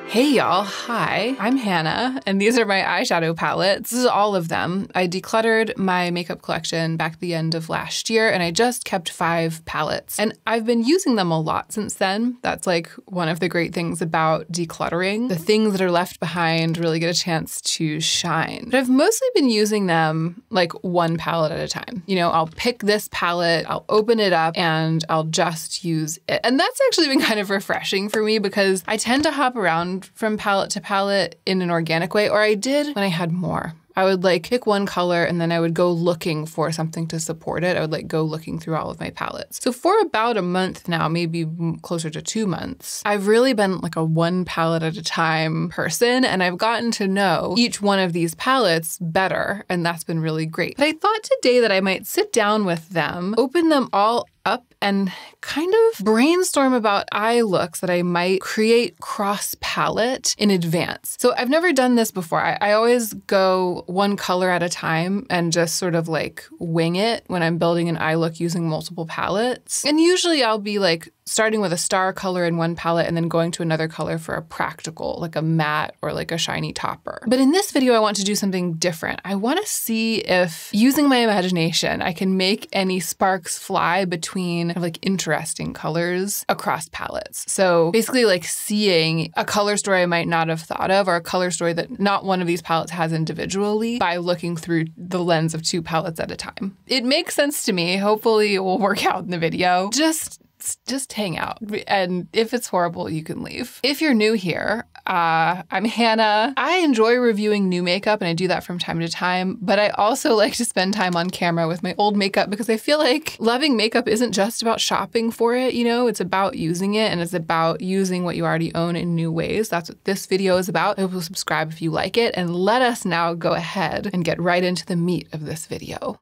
Hey y'all, hi, I'm Hannah, and these are my eyeshadow palettes. This is all of them. I decluttered my makeup collection back at the end of last year, and I just kept 5 palettes. And I've been using them a lot since then. That's like one of the great things about decluttering. The things that are left behind really get a chance to shine. But I've mostly been using them like one palette at a time. You know, I'll pick this palette, I'll open it up, and I'll just use it. And that's actually been kind of refreshing for me because I tend to hop around from palette to palette in an organic way, or I did when I had more. I would like pick one color and then I would go looking for something to support it. I would like go looking through all of my palettes. So for about a month now, maybe closer to 2 months, I've really been like a one palette at a time person, and I've gotten to know each one of these palettes better, and that's been really great. But I thought today that I might sit down with them, open them all up, and kind of brainstorm about eye looks that I might create cross palette in advance. So I've never done this before. I always go one color at a time and just sort of like wing it when I'm building an eye look using multiple palettes. And usually I'll be like starting with a star color in one palette and then going to another color for a practical, like a matte or like a shiny topper. But in this video, I want to do something different. I want to see if, using my imagination, I can make any sparks fly between like interesting colors across palettes. So basically like seeing a color story I might not have thought of, or a color story that not one of these palettes has individually, by looking through the lens of 2 palettes at a time. It makes sense to me. Hopefully it will work out in the video. Just hang out. And if it's horrible, you can leave. If you're new here, I'm Hannah. I enjoy reviewing new makeup, and I do that from time to time, but I also like to spend time on camera with my old makeup because I feel like loving makeup isn't just about shopping for it, you know? It's about using it, and it's about using what you already own in new ways. That's what this video is about. I hope you'll subscribe if you like it, and let us now go ahead and get right into the meat of this video.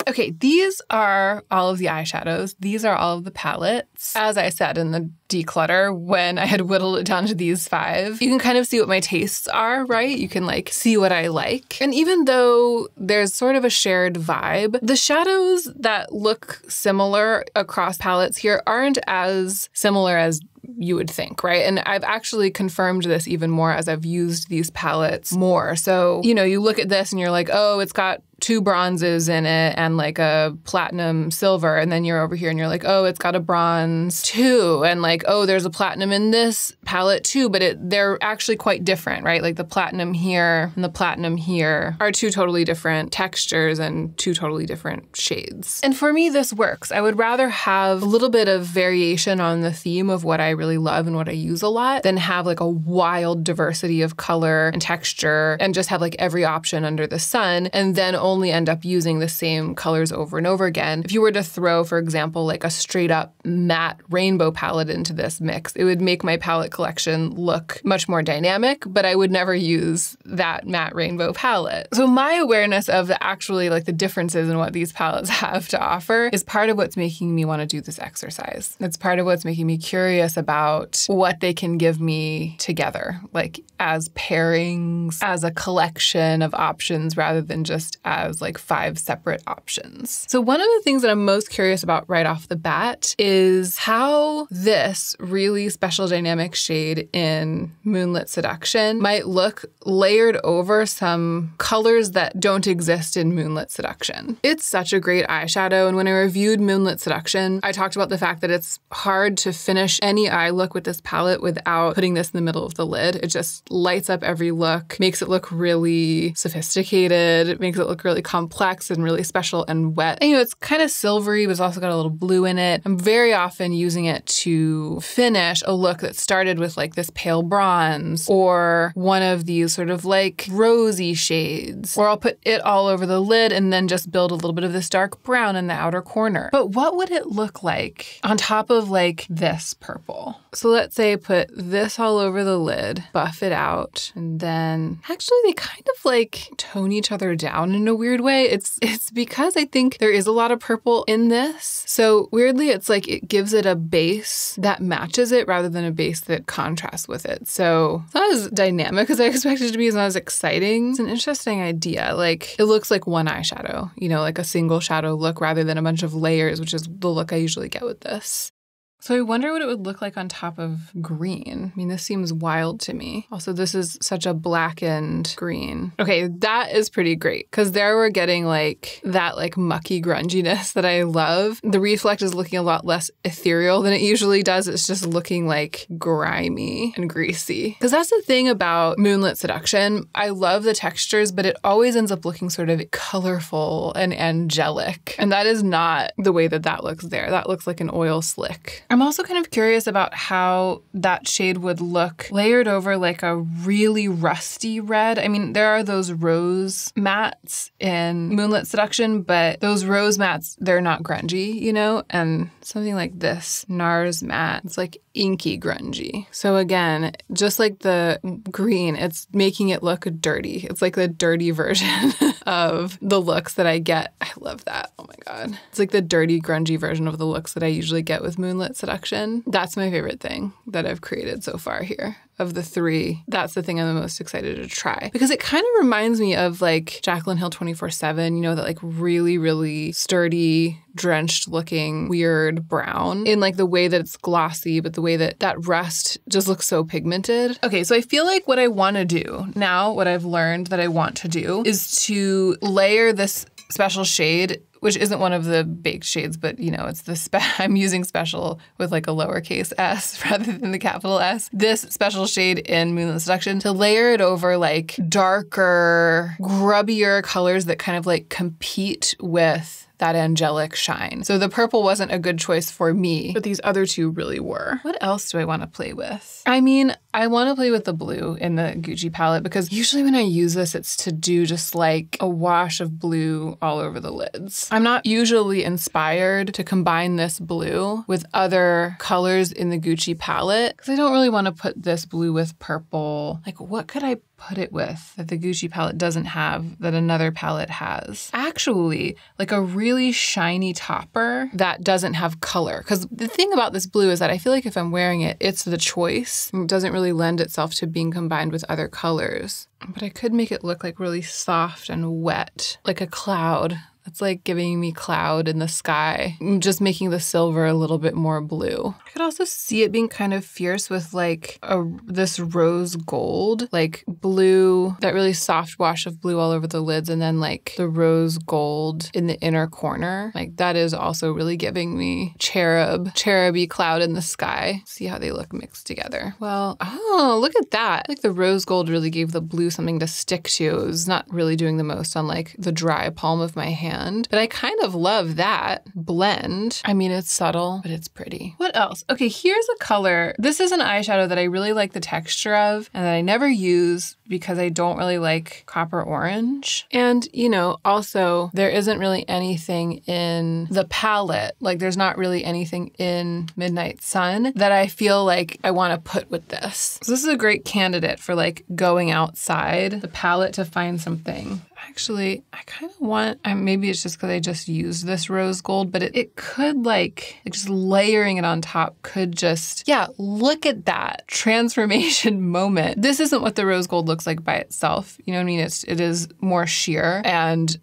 Okay, these are all of the eyeshadows. These are all of the palettes. As I said in the declutter, when I had whittled it down to these 5, you can kind of see what my tastes are, right? You can like see what I like. And even though there's sort of a shared vibe, the shadows that look similar across palettes here aren't as similar as you would think, right? And I've actually confirmed this even more as I've used these palettes more. So, you know, you look at this and you're like, oh, it's got 2 bronzes in it and like a platinum silver. And then you're over here and you're like, oh, it's got a bronze too. And like, oh, there's a platinum in this palette too, but they're actually quite different, right? Like the platinum here and the platinum here are 2 totally different textures and 2 totally different shades. And for me, this works. I would rather have a little bit of variation on the theme of what I really love and what I use a lot than have like a wild diversity of color and texture and just have like every option under the sun and then only end up using the same colors over and over again. If you were to throw, for example, like a straight up matte rainbow palette into this mix, it would make my palette collection look much more dynamic, but I would never use that matte rainbow palette. So my awareness of actually like the differences in what these palettes have to offer is part of what's making me want to do this exercise. It's part of what's making me curious about what they can give me together, like as pairings, as a collection of options rather than just as like 5 separate options. So one of the things that I'm most curious about right off the bat is how this really special dynamic shade in Moonlit Seduction might look layered over some colors that don't exist in Moonlit Seduction. It's such a great eyeshadow, and when I reviewed Moonlit Seduction, I talked about the fact that it's hard to finish any eye look with this palette without putting this in the middle of the lid. It just lights up every look, makes it look really sophisticated, it makes it look really complex and really special and wet. And, you know, it's kind of silvery, but it's also got a little blue in it. I'm very often using it to finish a look that started with like this pale bronze or one of these sort of like rosy shades, or I'll put it all over the lid and then just build a little bit of this dark brown in the outer corner. But what would it look like on top of like this purple? So let's say I put this all over the lid, buff it out, and then actually they kind of like tone each other down in a weird way. It's because I think there is a lot of purple in this. So weirdly, it's like it gives it a base that matches it rather than a base that contrasts with it. So it's not as dynamic as I expected it to be. It's not as exciting. It's an interesting idea. Like it looks like one eyeshadow, you know, like a single shadow look rather than a bunch of layers, which is the look I usually get with this. So I wonder what it would look like on top of green. I mean, this seems wild to me. Also, this is such a blackened green. Okay, that is pretty great because there we're getting like that like mucky grunginess that I love. The reflect is looking a lot less ethereal than it usually does. It's just looking like grimy and greasy. Because that's the thing about Moonlit Seduction. I love the textures, but it always ends up looking sort of colorful and angelic. And that is not the way that that looks there. That looks like an oil slick. I'm also kind of curious about how that shade would look layered over like a really rusty red. I mean, there are those rose mattes in Moonlit Seduction, but those rose mattes, they're not grungy, you know? And something like this, NARS matte, it's like inky grungy. So again, just like the green, it's making it look dirty. It's like the dirty version of the looks that I get. I love that. Oh my God. It's like the dirty, grungy version of the looks that I usually get with Moonlit Seduction. That's my favorite thing that I've created so far here. Of the three, that's the thing I'm the most excited to try. Because it kind of reminds me of like Jaclyn Hill 24/7, you know, that like really, really sturdy, drenched looking weird brown in like the way that it's glossy, but the way that that rest just looks so pigmented. Okay, so I feel like what I want to do now, what I've learned that I want to do is to layer this special shade, which isn't one of the baked shades, but you know, it's the I'm using special with like a lowercase s rather than the capital S. This special shade in Moonlit Seduction to layer it over like darker, grubbier colors that kind of like compete with that angelic shine. So the purple wasn't a good choice for me, but these other two really were. What else do I want to play with? I mean, I want to play with the blue in the Gucci palette because usually when I use this, it's to do just like a wash of blue all over the lids. I'm not usually inspired to combine this blue with other colors in the Gucci palette because I don't really want to put this blue with purple. Like what could I put it with that the Gucci palette doesn't have that another palette has? Actually, like a really shiny topper that doesn't have color. Because the thing about this blue is that I feel like if I'm wearing it, it's the choice. It doesn't really lend itself to being combined with other colors. But I could make it look like really soft and wet, like a cloud. It's like giving me cloud in the sky, just making the silver a little bit more blue. I could also see it being kind of fierce with like this rose gold, like blue, that really soft wash of blue all over the lids, and then like the rose gold in the inner corner. Like that is also really giving me cheruby cloud in the sky. See how they look mixed together. Well, oh, look at that. Like the rose gold really gave the blue something to stick to. It was not really doing the most on like the dry palm of my hand. But I kind of love that blend. I mean, it's subtle, but it's pretty. What else? Okay, here's a color. This is an eyeshadow that I really like the texture of and that I never use because I don't really like copper orange. And, you know, also there isn't really anything in the palette. Like there's not really anything in Midnight Sun that I feel like I want to put with this. So this is a great candidate for like going outside the palette to find something. Actually, I kind of want, maybe it's just because I just used this rose gold, but it could like just layering it on top could just, yeah, look at that transformation moment. This isn't what the rose gold looks like by itself. You know what I mean? It is more sheer and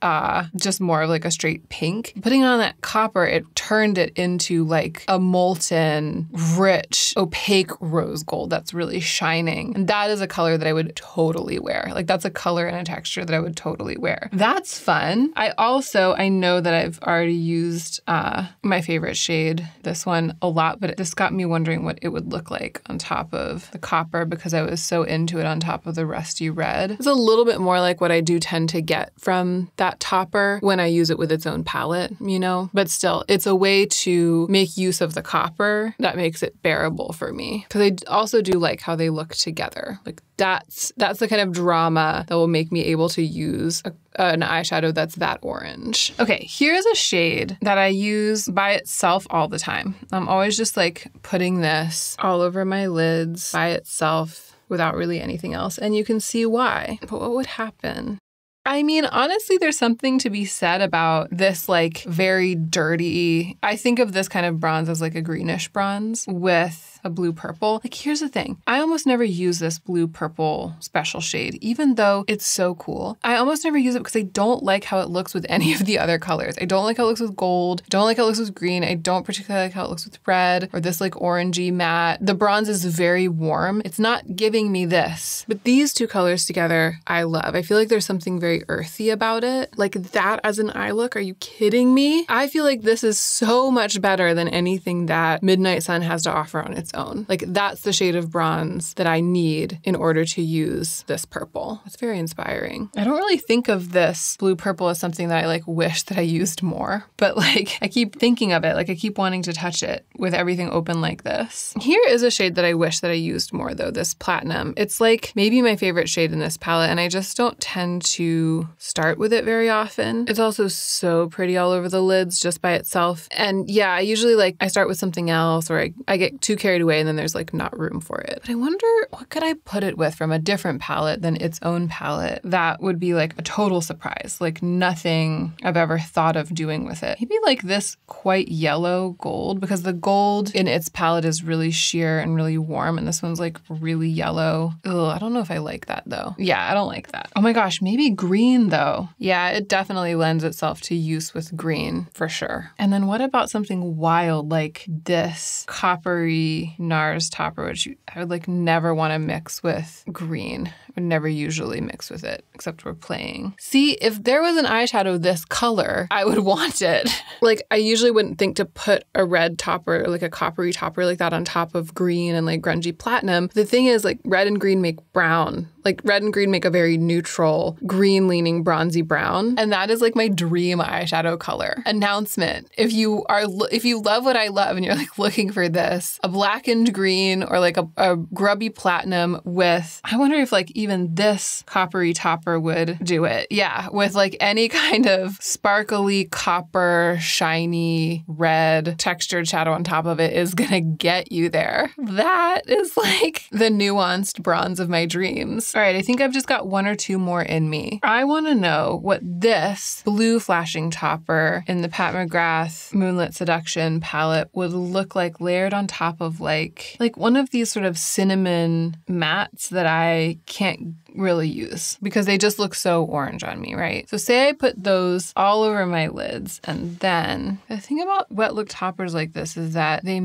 just more of like a straight pink. Putting it on that copper, it turned it into like a molten, rich, opaque rose gold that's really shining. And that is a color that I would totally wear. Like that's a color and a texture that I would totally wear. That's fun. I know that I've already used my favorite shade, this one, a lot, but this got me wondering what it would look like on top of the copper because I was so into it on top of the rusty red. It's a little bit more like what I do tend to get from that topper when I use it with its own palette, you know? But still, it's a way to make use of the copper that makes it bearable for me. Because I also do like how they look together. Like that's the kind of drama that will make me able to use an eyeshadow that's that orange. Okay, here's a shade that I use by itself all the time. I'm always just like putting this all over my lids by itself without really anything else. And you can see why. But what would happen I mean, honestly, there's something to be said about this like very dirty, I think of this kind of bronze as like a greenish bronze with a blue purple. Like, here's the thing. I almost never use this blue purple special shade, even though it's so cool. I almost never use it because I don't like how it looks with any of the other colors. I don't like how it looks with gold. I don't like how it looks with green. I don't particularly like how it looks with red or this like orangey matte. The bronze is very warm. It's not giving me this. But these two colors together, I love. I feel like there's something very earthy about it. Like that as an eye look, are you kidding me? I feel like this is so much better than anything that Midnight Sun has to offer on its own. Like that's the shade of bronze that I need in order to use this purple. It's very inspiring. I don't really think of this blue purple as something that I like wish that I used more, but like I keep thinking of it. Like I keep wanting to touch it with everything open like this. Here is a shade that I wish that I used more though, this platinum. It's like maybe my favorite shade in this palette and I just don't tend to start with it very often. It's also so pretty all over the lids just by itself. And yeah, I usually like, I start with something else or I get too carried away and then there's like not room for it. But I wonder what could I put it with from a different palette than its own palette that would be like a total surprise, like nothing I've ever thought of doing with it. Maybe like this quite yellow gold because the gold in its palette is really sheer and really warm and this one's like really yellow. Ugh, I don't know if I like that though. Yeah, I don't like that. Oh my gosh, maybe green though. Yeah, it definitely lends itself to use with green for sure. And then what about something wild like this coppery NARS topper, which I would like never want to mix with green. I would never usually mix with it, except we're playing. See, if there was an eyeshadow this color, I would want it. Like, I usually wouldn't think to put a red topper, or like a coppery topper like that on top of green and like grungy platinum. The thing is, like, red and green make brown. Like, red and green make a very neutral, green-leaning bronzy brown. And that is like my dream eyeshadow color. Announcement. If you love what I love and you're like looking for this, a blackened green or like a grubby platinum with, I wonder if like even this coppery topper would do it. Yeah, with like any kind of sparkly copper, shiny, red textured shadow on top of it is gonna get you there. That is like the nuanced bronze of my dreams. All right, I think I've just got one or two more in me. I wanna know what this blue flashing topper in the Pat McGrath Moonlit Seduction palette would look like layered on top of like one of these sort of cinnamon mattes that I can't really use because they just look so orange on me, right? So say I put those all over my lids and then the thing about wet look toppers like this is that they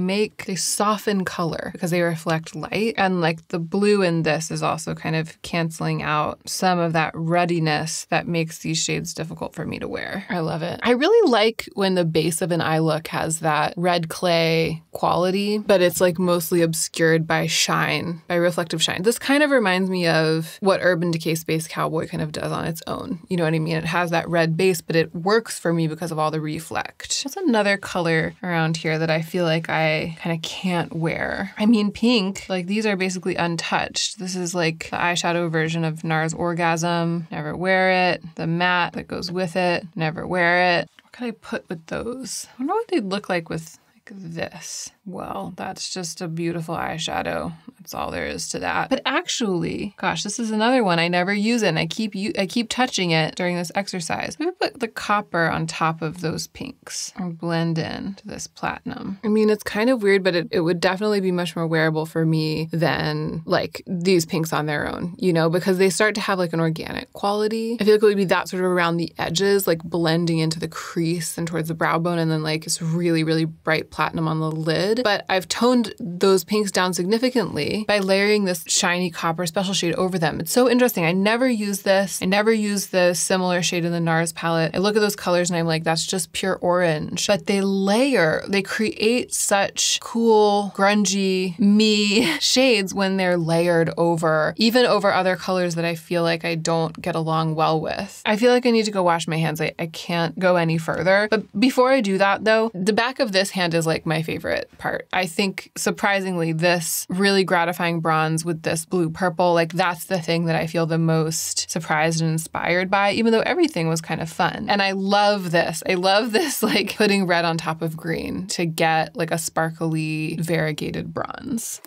soften color because they reflect light and like the blue in this is also kind of canceling out some of that ruddiness that makes these shades difficult for me to wear. I love it. I really like when the base of an eye look has that red clay quality, but it's like mostly obscured by shine, by reflective shine. This kind of reminds me of what Urban Decay Space Cowboy kind of does on its own. You know what I mean? It has that red base, but it works for me because of all the reflect. That's another color around here that I feel like I kind of can't wear. I mean, pink, like these are basically untouched. This is like the eyeshadow version of NARS Orgasm. Never wear it. The matte that goes with it. Never wear it. What could I put with those? I wonder what they'd look like with this. Well, that's just a beautiful eyeshadow. That's all there is to that. But actually, gosh, this is another one. I never use it and I keep touching it during this exercise. Maybe put the copper on top of those pinks and blend in to this platinum. I mean, it's kind of weird, but it would definitely be much more wearable for me than like these pinks on their own, you know, because they start to have like an organic quality. I feel like it would be that sort of around the edges, like blending into the crease and towards the brow bone and then like this really, really bright platinum on the lid. But I've toned those pinks down significantly by layering this shiny copper special shade over them. It's so interesting. I never use this. I never use the similar shade in the NARS palette. I look at those colors and I'm like, that's just pure orange. But they layer, they create such cool, grungy, me shades when they're layered over, even over other colors that I feel like I don't get along well with. I feel like I need to go wash my hands. I can't go any further. But before I do that though, the back of this hand is like my favorite part. I think surprisingly, this really gratifying bronze with this blue purple, like that's the thing that I feel the most surprised and inspired by, even though everything was kind of fun. And I love this. I love this like putting red on top of green to get like a sparkly variegated bronze.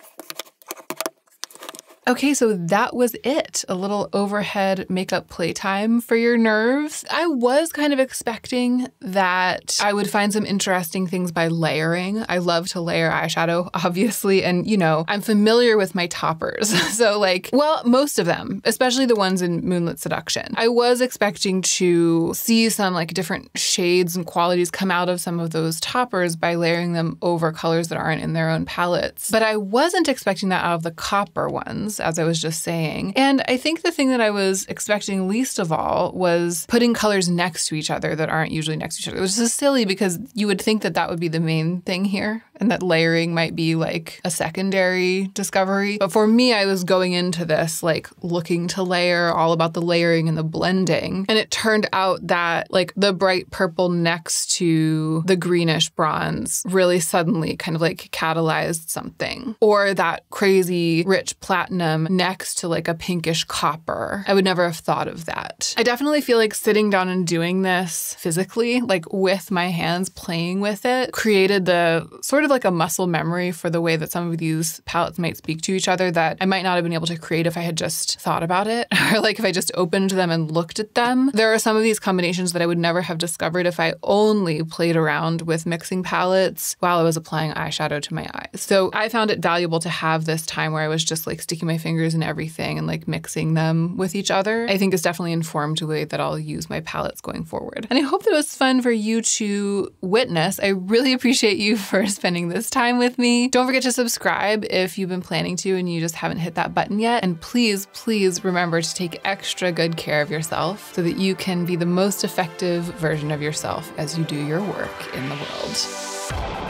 Okay, so that was it. A little overhead makeup playtime for your nerves. I was kind of expecting that I would find some interesting things by layering. I love to layer eyeshadow, obviously, and you know, I'm familiar with my toppers. So like, well, most of them, especially the ones in Moonlit Seduction. I was expecting to see some like different shades and qualities come out of some of those toppers by layering them over colors that aren't in their own palettes. But I wasn't expecting that out of the copper ones, as I was just saying. And I think the thing that I was expecting least of all was putting colors next to each other that aren't usually next to each other. It was just silly because you would think that that would be the main thing here and that layering might be like a secondary discovery. But for me, I was going into this like looking to layer, all about the layering and the blending. And it turned out that like the bright purple next to the greenish bronze really suddenly kind of like catalyzed something. Or that crazy rich platinum next to like a pinkish copper. I would never have thought of that. I definitely feel like sitting down and doing this physically, like with my hands playing with it, created the sort of like a muscle memory for the way that some of these palettes might speak to each other that I might not have been able to create if I had just thought about it or like if I just opened them and looked at them. There are some of these combinations that I would never have discovered if I only played around with mixing palettes while I was applying eyeshadow to my eyes. So I found it valuable to have this time where I was just like sticking my fingers in everything and like mixing them with each other. I think it's definitely informed the way that I'll use my palettes going forward. And I hope that it was fun for you to witness. I really appreciate you for spending this time with me. Don't forget to subscribe if you've been planning to and you just haven't hit that button yet. And please, please remember to take extra good care of yourself so that you can be the most effective version of yourself as you do your work in the world.